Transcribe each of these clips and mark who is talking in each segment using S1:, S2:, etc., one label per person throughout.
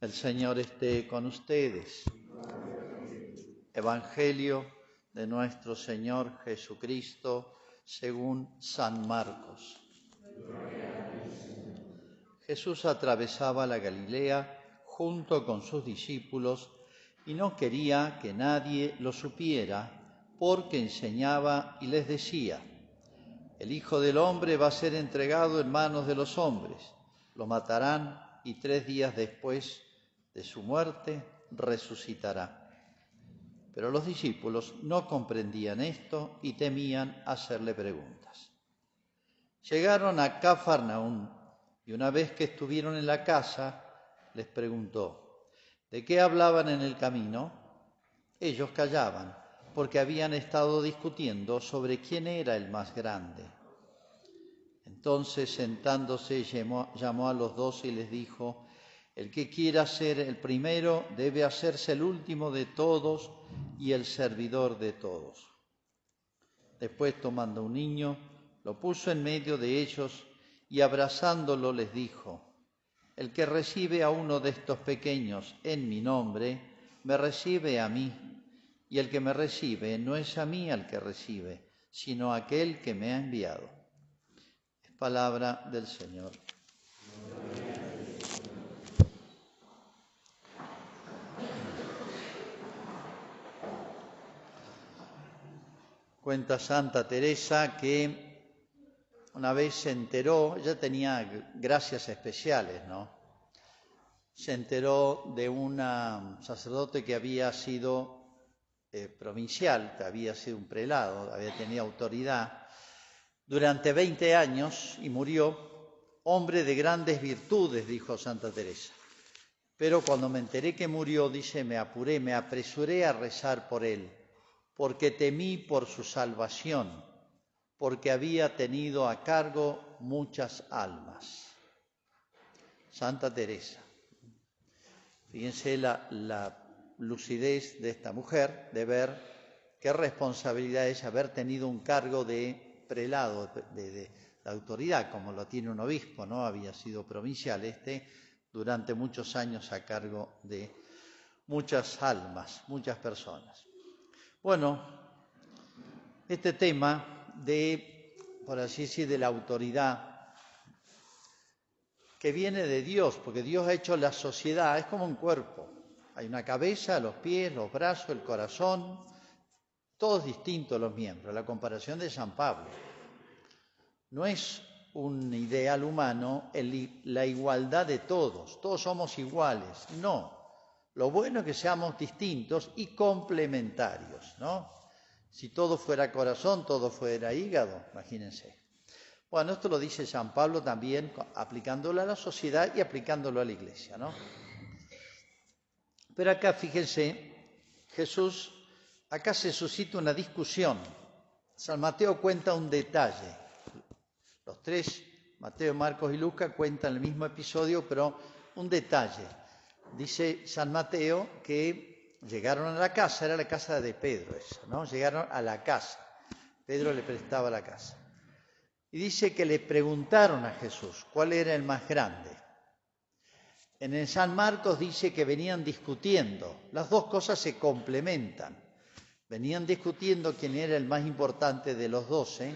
S1: El Señor esté con ustedes. Evangelio de nuestro Señor Jesucristo según San Marcos. Jesús atravesaba la Galilea junto con sus discípulos y no quería que nadie lo supiera porque enseñaba y les decía: el Hijo del Hombre va a ser entregado en manos de los hombres, lo matarán y 3 días después de su muerte resucitará. Pero los discípulos no comprendían esto y temían hacerle preguntas. Llegaron a Cafarnaúm y una vez que estuvieron en la casa, les preguntó: ¿de qué hablaban en el camino? Ellos callaban, porque habían estado discutiendo sobre quién era el más grande. Entonces, sentándose, llamó a los 12 y les dijo: el que quiera ser el primero debe hacerse el último de todos y el servidor de todos. Después, tomando un niño, lo puso en medio de ellos y abrazándolo les dijo: el que recibe a uno de estos pequeños en mi nombre, me recibe a mí, y el que me recibe no es a mí al que recibe, sino a aquel que me ha enviado. Es palabra del Señor. Cuenta Santa Teresa que una vez se enteró, ella tenía gracias especiales, ¿no? Se enteró de un sacerdote que había sido provincial, que había sido un prelado, había tenido autoridad durante 20 años y murió, hombre de grandes virtudes, dijo Santa Teresa. Pero cuando me enteré que murió, dice, me apresuré a rezar por él, porque temí por su salvación, porque había tenido a cargo muchas almas. Santa Teresa. Fíjense la lucidez de esta mujer, de ver qué responsabilidad es haber tenido un cargo de prelado, de autoridad, como lo tiene un obispo, ¿no? Había sido provincial durante muchos años a cargo de muchas almas, muchas personas. Bueno, este tema de, por así decir, de la autoridad que viene de Dios, porque Dios ha hecho la sociedad, es como un cuerpo. Hay una cabeza, los pies, los brazos, el corazón, todos distintos los miembros. La comparación de San Pablo. No es un ideal humano la igualdad de todos somos iguales, no. Lo bueno es que seamos distintos y complementarios, ¿no? Si todo fuera corazón, todo fuera hígado, imagínense. Bueno, esto lo dice San Pablo también, aplicándolo a la sociedad y aplicándolo a la Iglesia, ¿no? Pero acá, fíjense, Jesús, acá se suscita una discusión. San Mateo cuenta un detalle. Los 3, Mateo, Marcos y Lucas, cuentan el mismo episodio, pero un detalle. Dice San Mateo que llegaron a la casa, era la casa de Pedro esa, ¿no? Llegaron a la casa. Pedro le prestaba la casa. Y dice que le preguntaron a Jesús cuál era el más grande. En el San Marcos dice que venían discutiendo. Las dos cosas se complementan. Venían discutiendo quién era el más importante de los 12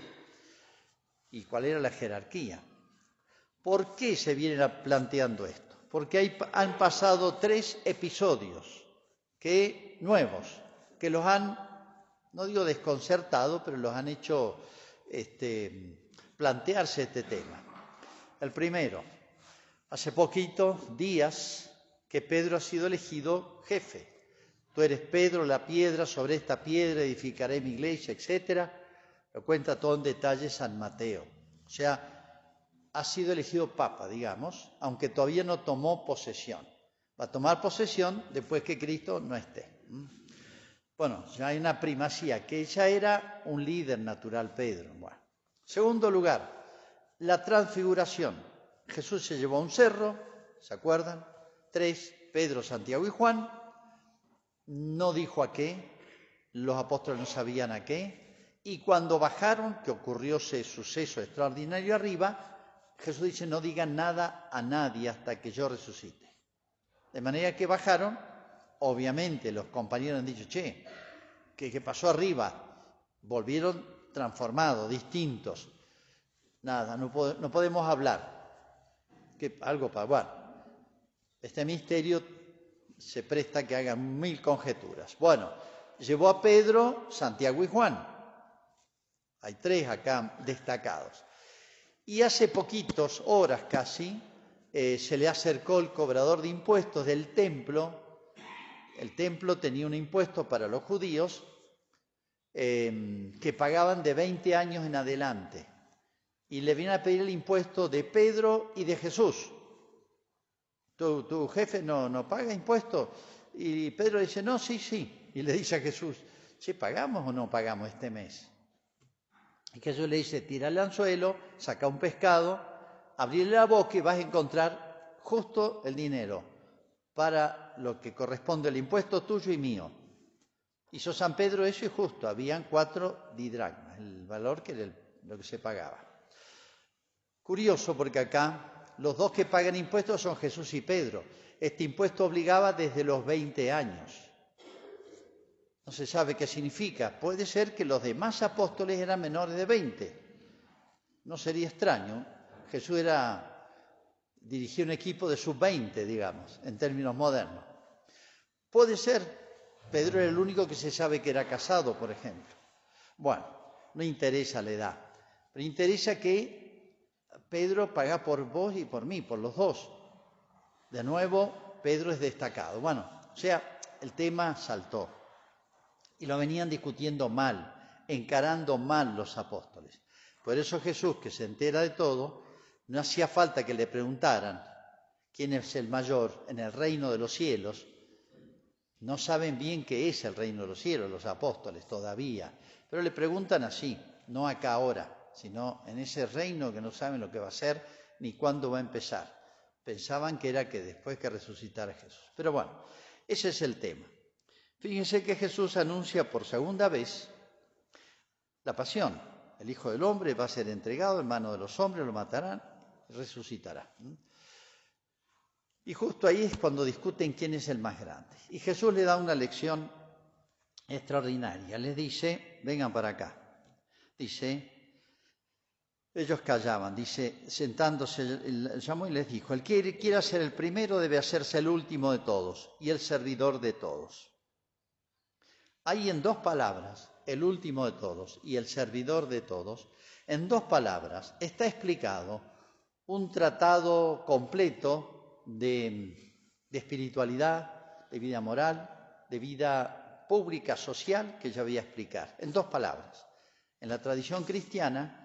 S1: y cuál era la jerarquía. ¿Por qué se viene planteando esto? Porque han pasado 3 episodios nuevos que los han, no digo desconcertado, pero los han hecho plantearse este tema. El primero, hace poquito, días, que Pedro ha sido elegido jefe. Tú eres Pedro, la piedra, sobre esta piedra edificaré mi iglesia, etc. Lo cuenta todo en detalle San Mateo. O sea, ha sido elegido papa, digamos, aunque todavía no tomó posesión. Va a tomar posesión después que Cristo no esté. Bueno, ya hay una primacía, que ya era un líder natural Pedro. Bueno. Segundo lugar, la transfiguración. Jesús se llevó a un cerro, ¿se acuerdan? 3, Pedro, Santiago y Juan. No dijo a qué, los apóstoles no sabían a qué. Y cuando bajaron, que ocurrió ese suceso extraordinario arriba, Jesús dice: no digan nada a nadie hasta que yo resucite. De manera que bajaron, obviamente los compañeros han dicho, che, ¿qué pasó arriba? Volvieron transformados, distintos. Nada, no podemos hablar. Algo para... Bueno, este misterio se presta a que hagan 1000 conjeturas. Bueno, llevó a Pedro, Santiago y Juan. Hay 3 acá destacados. Y hace poquitos, horas casi, se le acercó el cobrador de impuestos del templo. El templo tenía un impuesto para los judíos que pagaban de 20 años en adelante. Y le viene a pedir el impuesto de Pedro y de Jesús. ¿Tu jefe no paga impuestos? Y Pedro dice, no, sí. Y le dice a Jesús, ¿sí pagamos o no pagamos este mes? Y Jesús le dice, tira el anzuelo, saca un pescado, abrirle la boca y vas a encontrar justo el dinero para lo que corresponde al impuesto tuyo y mío. Hizo San Pedro eso y justo, habían 4 didracmas, el valor que era lo que se pagaba. Curioso porque acá los 2 que pagan impuestos son Jesús y Pedro. Este impuesto obligaba desde los 20 años. No se sabe qué significa. Puede ser que los demás apóstoles eran menores de 20. No sería extraño. Jesús dirigía un equipo de sub-20, digamos, en términos modernos. Puede ser. Pedro era el único que se sabe que era casado, por ejemplo. Bueno, no interesa la edad, pero interesa que Pedro paga por vos y por mí, por los 2. De nuevo, Pedro es destacado. Bueno, o sea, el tema saltó. Y lo venían discutiendo mal, encarando mal los apóstoles. Por eso Jesús, que se entera de todo, no hacía falta que le preguntaran quién es el mayor en el reino de los cielos. No saben bien qué es el reino de los cielos, los apóstoles todavía. Pero le preguntan así, no acá ahora, sino en ese reino que no saben lo que va a ser ni cuándo va a empezar. Pensaban que era que después que resucitara Jesús. Pero bueno, ese es el tema. Fíjense que Jesús anuncia por segunda vez la pasión. El Hijo del Hombre va a ser entregado en manos de los hombres, lo matarán y resucitará. Y justo ahí es cuando discuten quién es el más grande. Y Jesús le da una lección extraordinaria. Les dice, vengan para acá. Dice, ellos callaban, dice, sentándose, llamó y les dijo, el que quiera ser el primero debe hacerse el último de todos y el servidor de todos. Hay en 2 palabras, el último de todos y el servidor de todos, en 2 palabras está explicado un tratado completo de espiritualidad, de vida moral, de vida pública, social, que ya voy a explicar, en 2 palabras. En la tradición cristiana,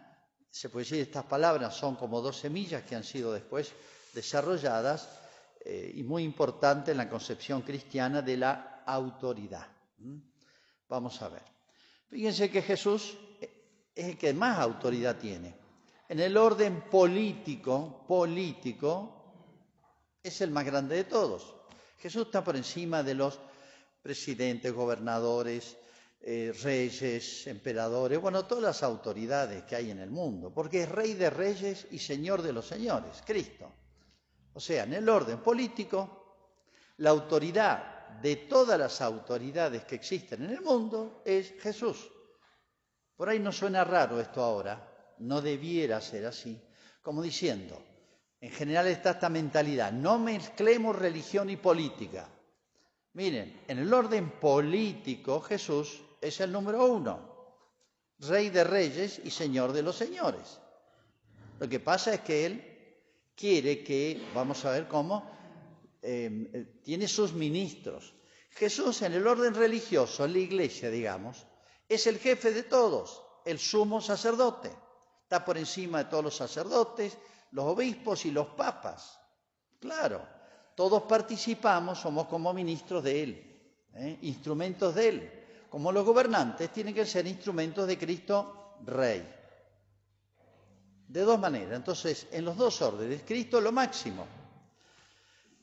S1: se puede decir, estas palabras son como 2 semillas que han sido después desarrolladas y muy importante en la concepción cristiana de la autoridad. Vamos a ver. Fíjense que Jesús es el que más autoridad tiene. En el orden político, es el más grande de todos. Jesús está por encima de los presidentes, gobernadores, reyes, emperadores, bueno, todas las autoridades que hay en el mundo, porque es Rey de Reyes y Señor de los Señores, Cristo. O sea, en el orden político, la autoridad de todas las autoridades que existen en el mundo es Jesús. Por ahí nos suena raro esto ahora, no debiera ser así, como diciendo, en general está esta mentalidad, no mezclemos religión y política. Miren, en el orden político Jesús es el número 1, Rey de Reyes y Señor de los Señores. Lo que pasa es que Él quiere que, vamos a ver cómo, tiene sus ministros. Jesús en el orden religioso, en la iglesia, digamos, es el jefe de todos, el sumo sacerdote. Está por encima de todos los sacerdotes, los obispos y los papas. Claro, todos participamos, somos como ministros de Él, instrumentos de Él. Como los gobernantes tienen que ser instrumentos de Cristo Rey. De 2 maneras. Entonces, en los 2 órdenes, Cristo es lo máximo.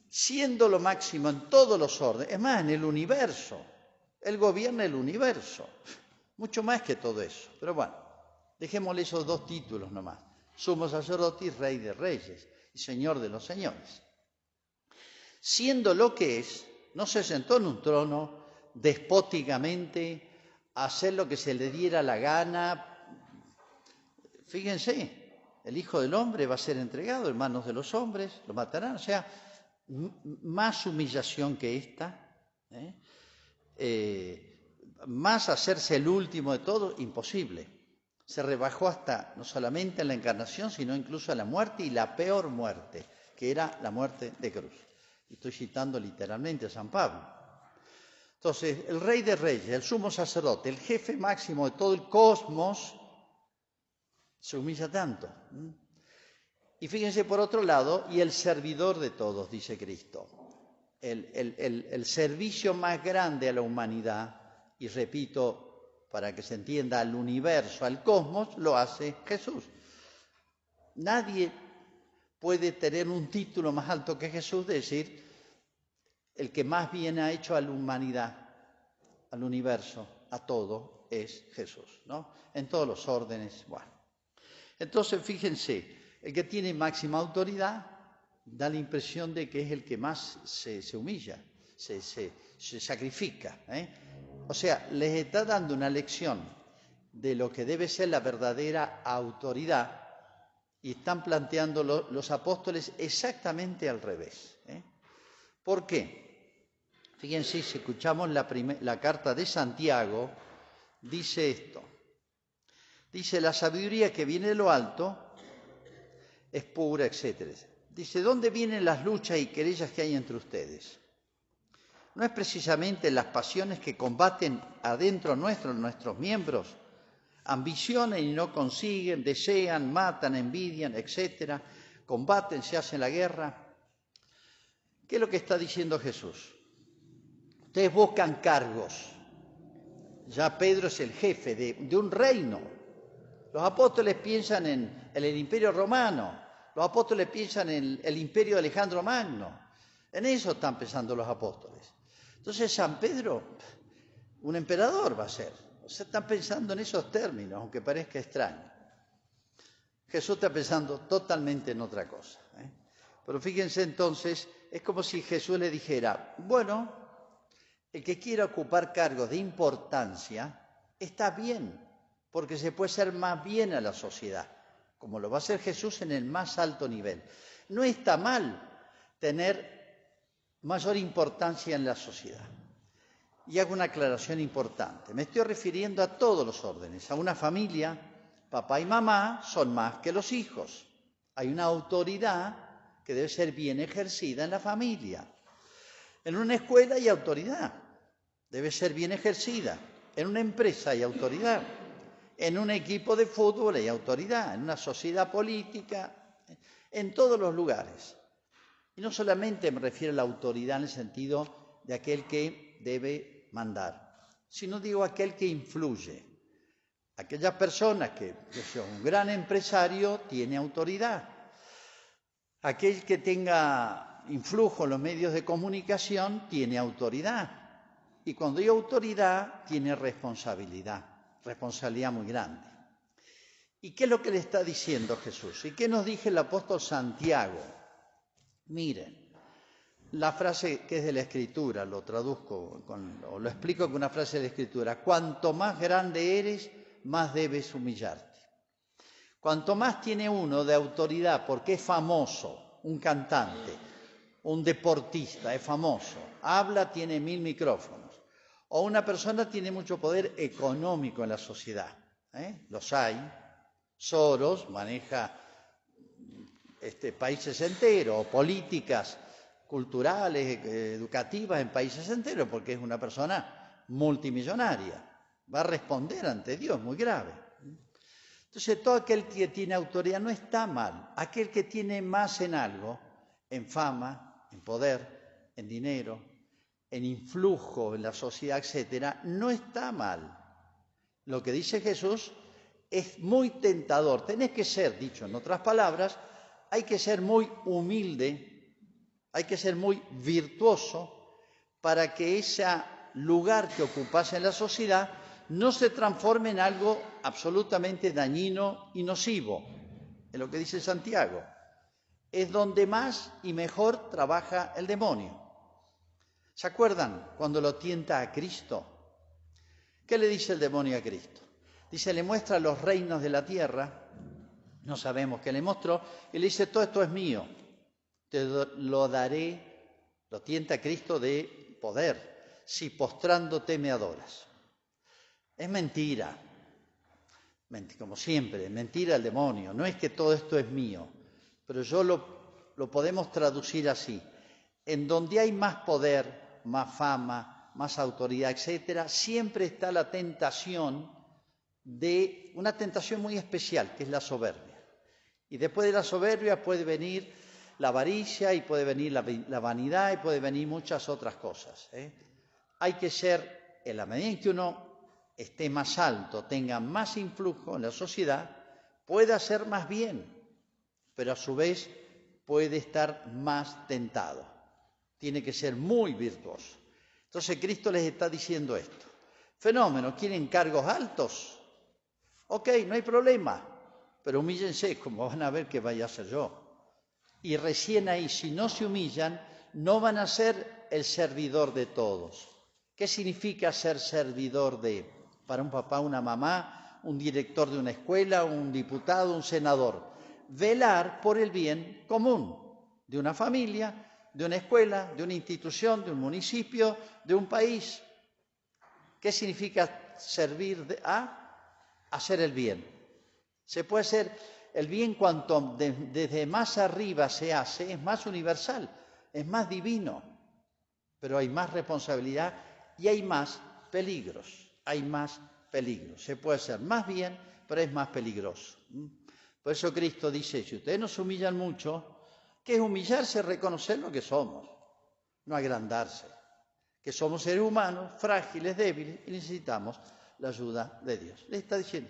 S1: Siendo lo máximo en todos los órdenes, es más, en el universo. Él gobierna el universo. Mucho más que todo eso. Pero bueno, dejémosle esos 2 títulos nomás. Sumo sacerdote y Rey de Reyes y Señor de los Señores. siendo lo que es, no se sentó en un trono despóticamente a hacer lo que se le diera la gana. Fíjense, el Hijo del Hombre va a ser entregado en manos de los hombres, lo matarán, o sea, más humillación que esta, más hacerse el último de todo, imposible. Se rebajó hasta, no solamente en la encarnación, sino incluso a la muerte, y la peor muerte, que era la muerte de cruz. Estoy citando literalmente a San Pablo. Entonces, el Rey de Reyes, el sumo sacerdote, el jefe máximo de todo el cosmos, se humilla tanto. Y fíjense por otro lado, y el servidor de todos, dice Cristo. El servicio más grande a la humanidad, y repito, para que se entienda, al universo, al cosmos, lo hace Jesús. Nadie puede tener un título más alto que Jesús, de decir, el que más bien ha hecho a la humanidad, al universo, a todo, es Jesús, ¿no? En todos los órdenes, bueno. Entonces, fíjense, el que tiene máxima autoridad da la impresión de que es el que más se humilla, se sacrifica, O sea, les está dando una lección de lo que debe ser la verdadera autoridad, y están planteando los apóstoles exactamente al revés. ¿Por qué? Fíjense, si escuchamos la carta de Santiago, dice esto. Dice, la sabiduría que viene de lo alto es pura, etc. Dice, ¿dónde vienen las luchas y querellas que hay entre ustedes? ¿No es precisamente las pasiones que combaten adentro nuestro, nuestros miembros? Ambicionan y no consiguen, desean, matan, envidian, etc. Combaten, se hacen la guerra. ¿Qué es lo que está diciendo Jesús? Ustedes buscan cargos. Ya Pedro es el jefe de un reino. Los apóstoles piensan en el imperio romano. Los apóstoles piensan en el imperio de Alejandro Magno. En eso están pensando los apóstoles. Entonces San Pedro, un emperador va a ser. O sea, están pensando en esos términos, aunque parezca extraño. Jesús está pensando totalmente en otra cosa. Pero fíjense entonces, es como si Jesús le dijera, bueno, el que quiera ocupar cargos de importancia está bien, porque se puede hacer más bien a la sociedad, como lo va a hacer Jesús en el más alto nivel. No está mal tener mayor importancia en la sociedad. Y hago una aclaración importante. Me estoy refiriendo a todos los órdenes. A una familia, papá y mamá son más que los hijos. Hay una autoridad que debe ser bien ejercida en la familia. En una escuela hay autoridad, debe ser bien ejercida. En una empresa hay autoridad. En un equipo de fútbol hay autoridad. En una sociedad política, en todos los lugares. Y no solamente me refiero a la autoridad en el sentido de aquel que debe mandar, sino digo aquel que influye. Aquella persona que es un gran empresario tiene autoridad. Aquel que tenga influjo en los medios de comunicación tiene autoridad. Y cuando hay autoridad, tiene responsabilidad muy grande. ¿Y qué es lo que le está diciendo Jesús? ¿Y qué nos dice el apóstol Santiago? Miren, la frase que es de la Escritura, lo traduzco o lo explico con una frase de la Escritura. Cuanto más grande eres, más debes humillarte. Cuanto más tiene uno de autoridad, porque es famoso, un cantante, un deportista, es famoso, habla, tiene 1000 micrófonos, o una persona tiene mucho poder económico en la sociedad, los hay. Soros maneja países enteros, o políticas culturales, educativas en países enteros, porque es una persona multimillonaria. Va a responder ante Dios, muy grave. Entonces, todo aquel que tiene autoridad no está mal. Aquel que tiene más en algo, en fama, en poder, en dinero, en influjo en la sociedad, etcétera, no está mal. Lo que dice Jesús es muy tentador. Tenés que ser, dicho en otras palabras, hay que ser muy humilde, hay que ser muy virtuoso para que ese lugar que ocupas en la sociedad no se transforme en algo absolutamente dañino y nocivo. Es lo que dice Santiago. es donde más y mejor trabaja el demonio. ¿Se acuerdan cuando lo tienta a Cristo? ¿Qué le dice el demonio a Cristo? Dice, le muestra los reinos de la tierra, no sabemos qué le mostró, y le dice, todo esto es mío, te lo daré, lo tienta a Cristo de poder, si postrándote me adoras. Es mentira, como siempre, mentira el demonio, no es que todo esto es mío, pero yo lo podemos traducir así, en donde hay más poder, más fama, más autoridad, etcétera, siempre está la tentación de una tentación muy especial, que es la soberbia. Y después de la soberbia puede venir la avaricia y puede venir la vanidad y puede venir muchas otras cosas. Hay que ser, en la medida en que uno esté más alto, tenga más influjo en la sociedad, puede hacer más bien, pero a su vez puede estar más tentado. Tiene que ser muy virtuoso. Entonces Cristo les está diciendo esto. Fenómeno, ¿quieren cargos altos? Ok, no hay problema, pero humíllense, como van a ver que vaya a ser yo. Y recién ahí, si no se humillan, no van a ser el servidor de todos. ¿Qué significa ser servidor de? Para un papá, una mamá, un director de una escuela, un diputado, un senador. Velar por el bien común de una familia, de una escuela, de una institución, de un municipio, de un país. ¿Qué significa servir a? Hacer el bien. Se puede hacer el bien cuanto desde más arriba se hace, es más universal, es más divino, pero hay más responsabilidad y hay más peligros, Se puede hacer más bien, pero es más peligroso. Por eso Cristo dice, si ustedes nos humillan mucho, ¿qué es humillarse? Reconocer lo que somos, no agrandarse, que somos seres humanos, frágiles, débiles, y necesitamos la ayuda de Dios. Le está diciendo.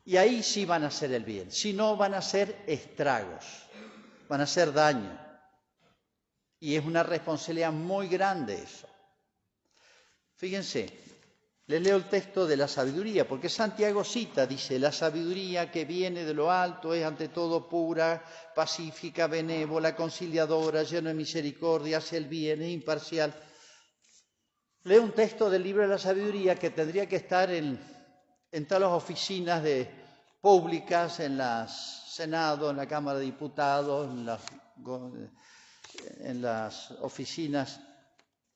S1: Y ahí sí van a hacer el bien, si no van a hacer estragos, van a hacer daño. Y es una responsabilidad muy grande eso. Fíjense, les leo el texto de la sabiduría, porque Santiago cita, dice, la sabiduría que viene de lo alto es ante todo pura, pacífica, benévola, conciliadora, llena de misericordia, hace el bien, es imparcial. Leo un texto del libro de la sabiduría que tendría que estar en todas las oficinas públicas, en el Senado, en la Cámara de Diputados, en las oficinas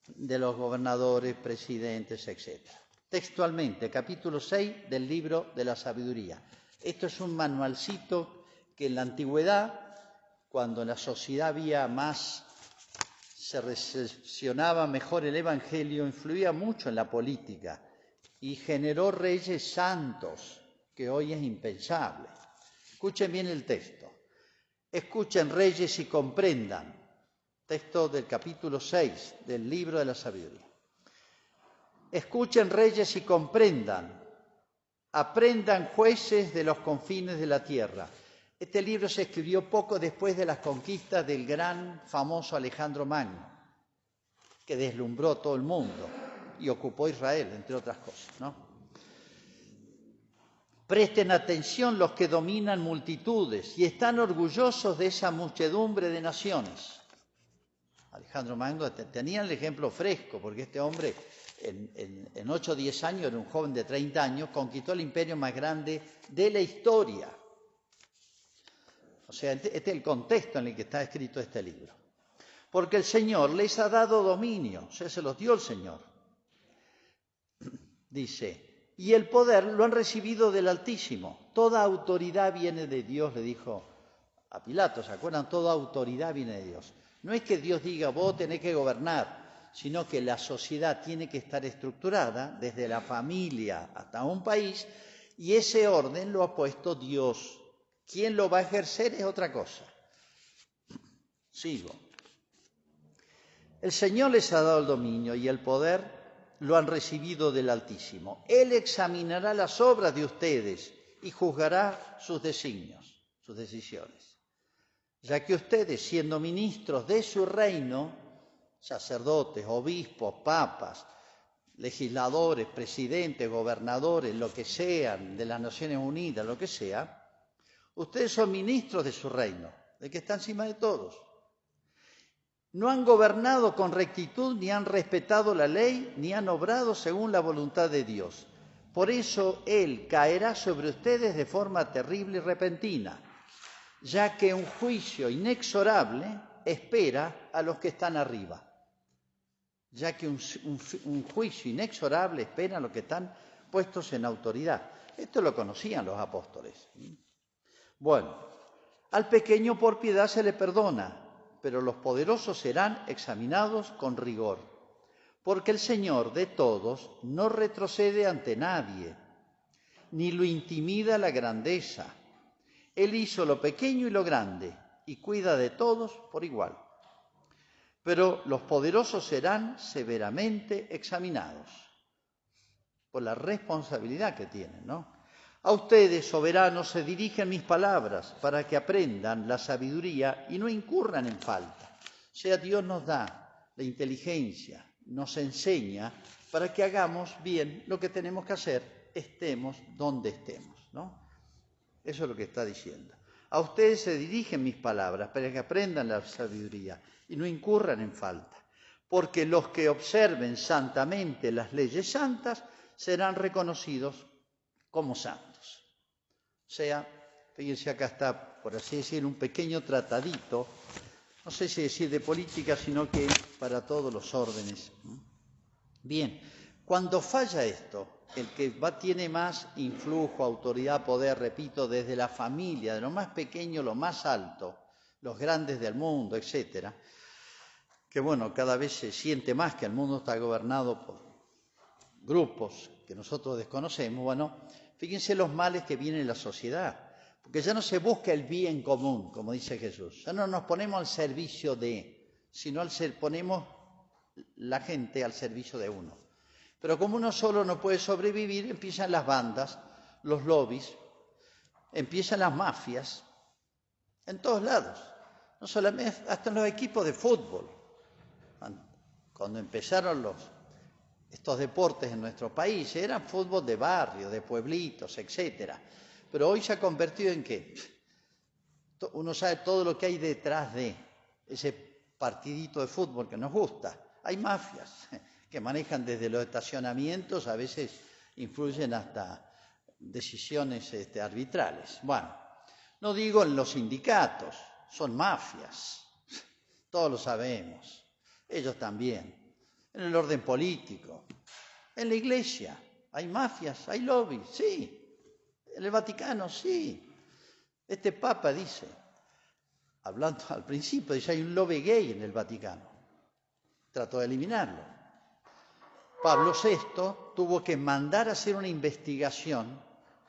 S1: de los gobernadores, presidentes, etc. Textualmente, capítulo 6 del libro de la sabiduría. Esto es un manualcito que en la antigüedad, cuando en la sociedad se recepcionaba mejor el Evangelio, influía mucho en la política y generó reyes santos, que hoy es impensable. Escuchen bien el texto. Escuchen, reyes, y comprendan. Texto del capítulo 6 del libro de la sabiduría. Escuchen, reyes, y comprendan. Aprendan, jueces de los confines de la tierra. Este libro se escribió poco después de las conquistas del gran, famoso Alejandro Magno, que deslumbró a todo el mundo y ocupó Israel, entre otras cosas, ¿no? Presten atención los que dominan multitudes y están orgullosos de esa muchedumbre de naciones. Alejandro Magno tenía el ejemplo fresco, porque este hombre en 8 o 10 años, era un joven de 30 años, conquistó el imperio más grande de la historia. O sea, este es el contexto en el que está escrito este libro. Porque el Señor les ha dado dominio, o sea, se los dio el Señor. Dice, y el poder lo han recibido del Altísimo. Toda autoridad viene de Dios, le dijo a Pilato, ¿se acuerdan? Toda autoridad viene de Dios. No es que Dios diga, vos tenés que gobernar, sino que la sociedad tiene que estar estructurada desde la familia hasta un país, y ese orden lo ha puesto Dios. ¿Quién lo va a ejercer? Es otra cosa. Sigo. El Señor les ha dado el dominio y el poder lo han recibido del Altísimo. Él examinará las obras de ustedes y juzgará sus designios, sus decisiones. Ya que ustedes, siendo ministros de su reino, sacerdotes, obispos, papas, legisladores, presidentes, gobernadores, lo que sean, de las Naciones Unidas, lo que sea, ustedes son ministros de su reino. el que está encima de todos. No han gobernado con rectitud, ni han respetado la ley, ni han obrado según la voluntad de Dios. Por eso Él caerá sobre ustedes de forma terrible y repentina, ya que un juicio inexorable espera a los que están arriba. Ya que un juicio inexorable espera a los que están puestos en autoridad. Esto lo conocían los apóstoles. Bueno, al pequeño por piedad se le perdona, pero los poderosos serán examinados con rigor, porque el Señor de todos no retrocede ante nadie, ni lo intimida la grandeza. Él hizo lo pequeño y lo grande, y cuida de todos por igual. Pero los poderosos serán severamente examinados por la responsabilidad que tienen, ¿no? A ustedes, soberanos, se dirigen mis palabras para que aprendan la sabiduría y no incurran en falta. O sea, Dios nos da la inteligencia, nos enseña para que hagamos bien lo que tenemos que hacer, estemos donde estemos, ¿no? Eso es lo que está diciendo. A ustedes se dirigen mis palabras para que aprendan la sabiduría y no incurran en falta, porque los que observen santamente las leyes santas serán reconocidos como santos. O sea, fíjense, acá está, por así decir, un pequeño tratadito, no sé si decir de política, sino que para todos los órdenes. Bien, cuando falla esto, el que tiene más influjo, autoridad, poder, repito, desde la familia, de lo más pequeño, lo más alto, los grandes del mundo, etcétera, que bueno, cada vez se siente más que el mundo está gobernado por grupos que nosotros desconocemos. Bueno, fíjense los males que vienen en la sociedad, porque ya no se busca el bien común, como dice Jesús, ya no nos ponemos al servicio de, sino ponemos la gente al servicio de uno. Pero como uno solo no puede sobrevivir, empiezan las bandas, los lobbies, empiezan las mafias, en todos lados, no solamente, hasta en los equipos de fútbol. Cuando empezaron estos deportes en nuestro país, eran fútbol de barrio, de pueblitos, etcétera. Pero hoy se ha convertido en ¿qué? Uno sabe todo lo que hay detrás de ese partidito de fútbol que nos gusta. Hay mafias que manejan desde los estacionamientos, a veces influyen hasta decisiones arbitrales. Bueno, no digo en los sindicatos, son mafias, todos lo sabemos, ellos también. En el orden político, en la iglesia, hay mafias, hay lobbies, sí. En el Vaticano, sí. Este Papa dice, hablando al principio, dice, hay un lobby gay en el Vaticano. Trató de eliminarlo. Pablo VI tuvo que mandar a hacer una investigación.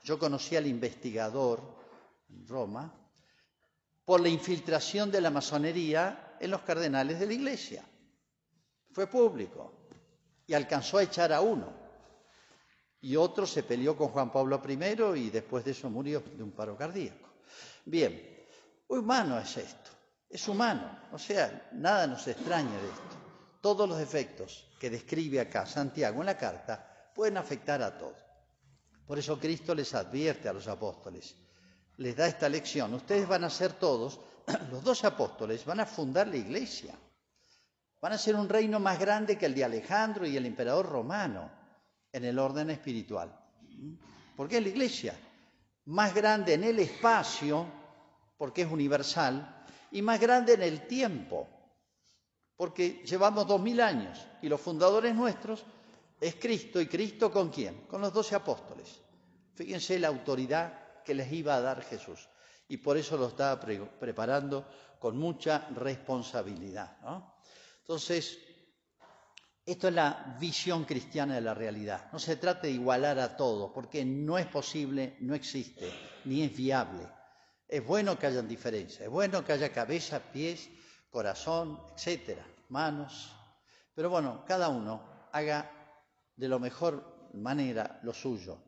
S1: Yo conocí al investigador en Roma por la infiltración de la masonería en los cardenales de la iglesia. Fue público y alcanzó a echar a uno. Y otro se peleó con Juan Pablo I y después de eso murió de un paro cardíaco. Bien, humano es esto, es humano, o sea, nada nos extraña de esto. Todos los efectos que describe acá Santiago en la carta pueden afectar a todos. Por eso Cristo les advierte a los apóstoles, les da esta lección. Ustedes van a ser todos, los 12 apóstoles, van a fundar la iglesia. Van a ser un reino más grande que el de Alejandro y el emperador romano en el orden espiritual. Porque es la iglesia más grande en el espacio, porque es universal, y más grande en el tiempo, porque llevamos 2000 años y los fundadores nuestros es Cristo. ¿Y Cristo con quién? Con los 12 apóstoles. Fíjense la autoridad que les iba a dar Jesús. Y por eso lo estaba preparando con mucha responsabilidad, ¿no? Entonces, esto es la visión cristiana de la realidad. No se trata de igualar a todo, porque no es posible, no existe, ni es viable. Es bueno que haya diferencias, es bueno que haya cabeza, pies, corazón, etcétera, manos. Pero bueno, cada uno haga de la mejor manera lo suyo.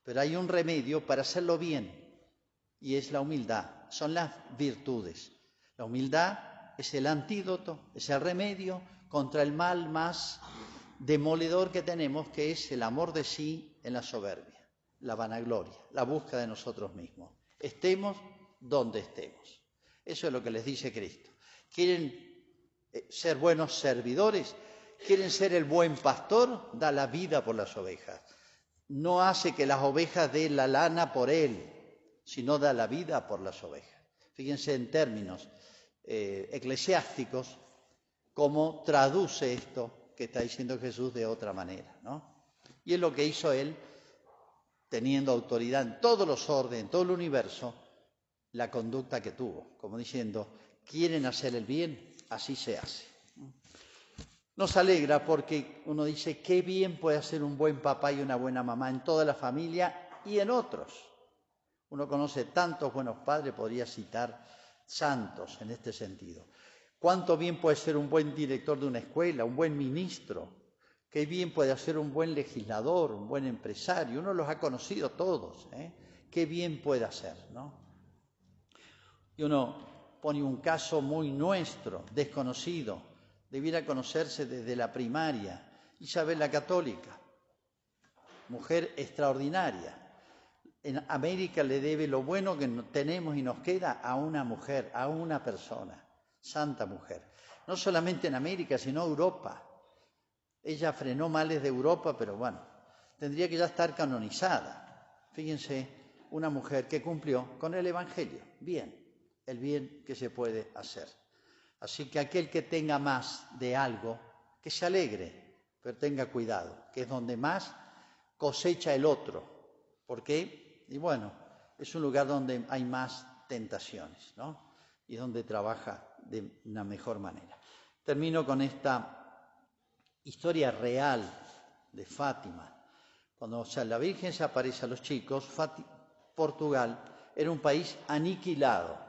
S1: Pero hay un remedio para hacerlo bien, y es la humildad, son las virtudes. La humildad es el antídoto, es el remedio contra el mal más demoledor que tenemos, que es el amor de sí en la soberbia, la vanagloria, la búsqueda de nosotros mismos. Estemos donde estemos. Eso es lo que les dice Cristo. ¿Quieren ser buenos servidores? ¿Quieren ser el buen pastor? Da la vida por las ovejas. No hace que las ovejas den la lana por él, sino da la vida por las ovejas. Fíjense en términos eclesiásticos cómo traduce esto que está diciendo Jesús de otra manera, ¿no? Y es lo que hizo él, teniendo autoridad en todos los órdenes, en todo el universo, la conducta que tuvo, como diciendo, quieren hacer el bien, así se hace. Nos alegra porque uno dice, qué bien puede hacer un buen papá y una buena mamá en toda la familia y en otros. Uno conoce tantos buenos padres, podría citar santos en este sentido. Cuánto bien puede ser un buen director de una escuela, un buen ministro, qué bien puede hacer un buen legislador, un buen empresario. Uno los ha conocido todos, qué bien puede hacer, ¿no? Y uno pone un caso muy nuestro, desconocido, debiera conocerse desde la primaria. Isabel la Católica, mujer extraordinaria. En América le debe lo bueno que tenemos y nos queda a una mujer, a una persona, santa mujer. No solamente en América, sino en Europa. Ella frenó males de Europa, pero bueno, tendría que ya estar canonizada. Fíjense, una mujer que cumplió con el Evangelio, bien, el bien que se puede hacer. Así que aquel que tenga más de algo, que se alegre, pero tenga cuidado, que es donde más cosecha el otro. ¿Por qué? Y bueno, es un lugar donde hay más tentaciones, ¿no? Y donde trabaja de una mejor manera. Termino con esta historia real de Fátima. Cuando la Virgen se aparece a los chicos, Portugal era un país aniquilado.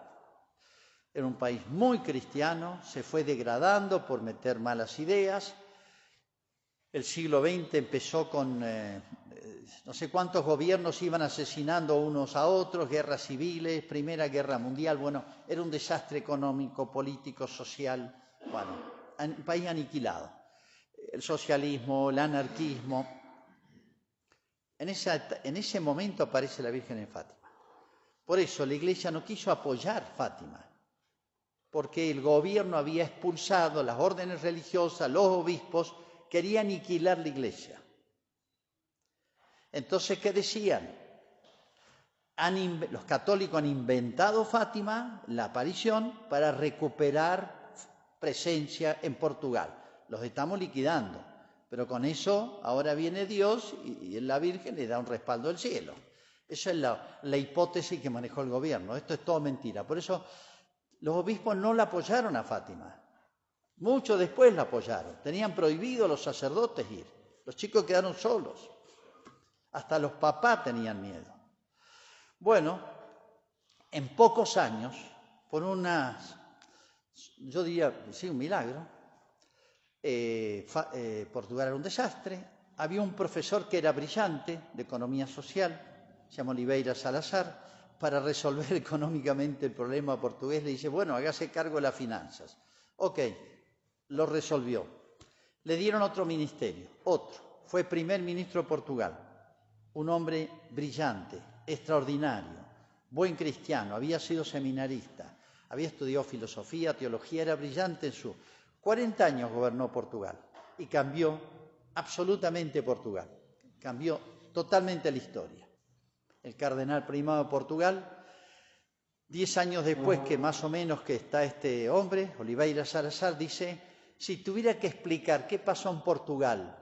S1: Era un país muy cristiano, se fue degradando por meter malas ideas. El siglo XX empezó con no sé cuántos gobiernos iban asesinando unos a otros, guerras civiles, Primera Guerra Mundial. Bueno, era un desastre económico, político, social. Bueno, un país aniquilado. El socialismo, el anarquismo. En ese momento aparece la Virgen en Fátima. Por eso la Iglesia no quiso apoyar Fátima, porque el gobierno había expulsado las órdenes religiosas, los obispos, quería aniquilar la Iglesia. Entonces, ¿qué decían? Los católicos han inventado Fátima, la aparición, para recuperar presencia en Portugal. Los estamos liquidando, pero con eso ahora viene Dios y la Virgen le da un respaldo del cielo. Esa es la hipótesis que manejó el gobierno. Esto es todo mentira. Por eso los obispos no la apoyaron a Fátima. Mucho después la apoyaron. Tenían prohibido a los sacerdotes ir. Los chicos quedaron solos. Hasta los papás tenían miedo. Bueno, en pocos años, por yo diría, sí, un milagro, Portugal era un desastre. Había un profesor que era brillante de economía social, se llama Oliveira Salazar, para resolver económicamente el problema portugués. Le dice, bueno, hágase cargo de las finanzas. Ok, lo resolvió. Le dieron otro ministerio, otro. Fue primer ministro de Portugal. Un hombre brillante, extraordinario, buen cristiano, había sido seminarista, había estudiado filosofía, teología, era brillante en su... 40 años gobernó Portugal y cambió absolutamente Portugal, cambió totalmente la historia. El cardenal primado de Portugal, 10 años después que más o menos que está este hombre, Oliveira Salazar, dice, si tuviera que explicar qué pasó en Portugal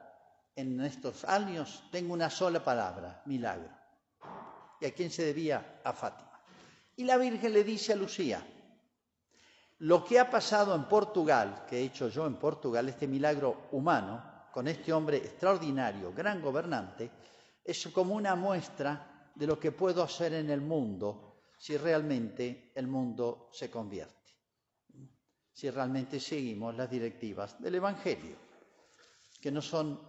S1: en estos años, tengo una sola palabra, milagro. ¿Y a quién se debía? A Fátima. Y la Virgen le dice a Lucía, lo que ha pasado en Portugal, que he hecho yo en Portugal, este milagro humano, con este hombre extraordinario, gran gobernante, es como una muestra de lo que puedo hacer en el mundo si realmente el mundo se convierte, si realmente seguimos las directivas del Evangelio, que no son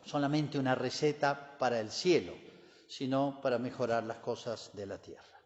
S1: solamente una receta para el cielo, sino para mejorar las cosas de la tierra.